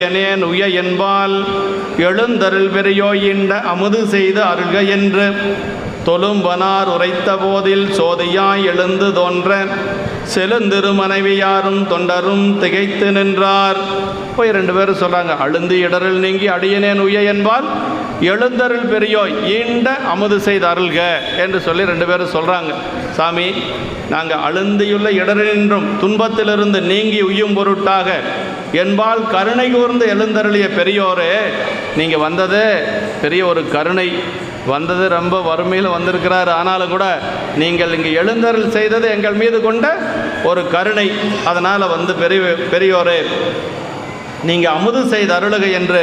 எனேன் உய என்பால் எழுந்தருள் பெரியோயிண்ட அமுது செய்து அருள்க என்று தொழும்பனார் உரைத்த போதில் சோதியாய் எழுந்து தோன்ற செழுந்திரு மனைவியாரும் தொண்டரும் திகைத்து நின்றார். போய் ரெண்டு பேரும் சொல்கிறாங்க, அழுந்து இடரில் நீங்கி அடியனேன் உய என்பால் எழுந்தருள் பெரியோய் ஈண்ட அமுது செய்து அருள்க என்று சொல்லி ரெண்டு பேரும் சொல்கிறாங்க. சாமி, நாங்கள் அழுந்தியுள்ள இடரினின்றும் துன்பத்திலிருந்து நீங்கி உய்யும் பொருட்டாக என்பால் கருணை கூர்ந்து எழுந்தருளிய பெரியோரே, நீங்கள் வந்ததே பெரிய ஒரு கருணை, வந்தது ரொம்ப வறுமையில் வந்திருக்கிறார், ஆனாலும் கூட நீங்கள் இங்கே எழுந்தருள் செய்தது எங்கள் மீது கொண்ட ஒரு கருணை, அதனால் பெரியோரே நீங்கள் அமுது செய்து அருளுக என்று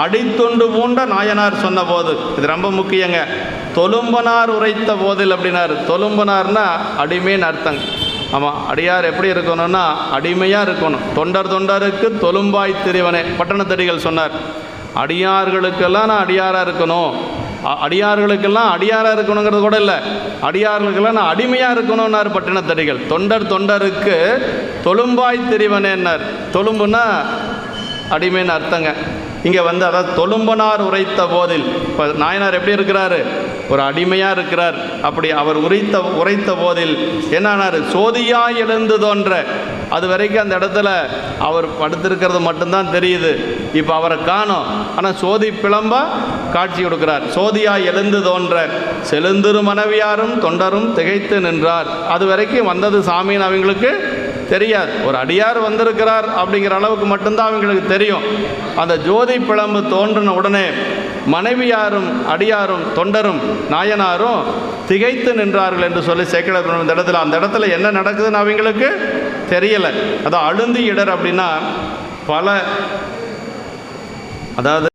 அடித்தொண்டு பூண்ட நாயனார் சொன்ன போது, இது ரொம்ப முக்கியங்க. தொழும்பனார் உரைத்த போதில் அப்படின்னாரு. தொழும்பனார்னா அடிமைன்னு அர்த்தங்க. ஆமாம், அடியார் எப்படி இருக்கணும்னா அடிமையாக இருக்கணும். தொண்டருக்கு தொழும்பாய் திரிவனே பட்டணத்தடிகள் சொன்னார். அடியார்களுக்கெல்லாம் நான் அடியாராக இருக்கணும், அடியார்களுக்கெல்லாம் அடியாராக இருக்கணுங்கிறது கூட இல்லை, அடியார்களுக்கெல்லாம் நான் அடிமையாக இருக்கணும்னார் பட்டினத்தடிகள். தொண்டருக்கு தொழும்பாய் திரிவனேன்னார். தொழும்புன்னா அடிமைன்னு அர்த்தங்க. இங்கே அதாவது தொழும்பனார் உரைத்த போதில், இப்போ நாயனார் எப்படி இருக்கிறாரு? ஒரு அடிமையாக இருக்கிறார். அப்படி அவர் உரைத்த போதில் என்னானார்? சோதியாய் எழுந்து தோன்ற. அது வரைக்கும் அந்த இடத்துல அவர் படுத்திருக்கிறது மட்டும்தான் தெரியுது. இப்போ அவரை காணோம், ஆனால் சோதி பிளம்பா காட்சி கொடுக்கிறார். சோதியாய் எழுந்து தோன்ற செழுந்திரு மனைவியாரும் தொண்டரும் திகைத்து நின்றார். அது வரைக்கும் வந்தது சாமின்னு அவங்களுக்கு தெரியாது. ஒரு அடியார் வந்திருக்கிறார் அப்படிங்கிற அளவுக்கு மட்டும்தான் அவங்களுக்கு தெரியும். அந்த ஜோதி பிளம்பு தோன்றின உடனே மனைவியாரும் அடியாரும் தொண்டரும் நாயனாரும் திகைத்து நின்றார்கள் என்று சொல்லி சேக்கிழார் இந்த இடத்துல, அந்த இடத்துல என்ன நடக்குதுன்னு அவங்களுக்கு தெரியலை. அதான் அழுந்தி இடர் அப்படின்னா அதாவது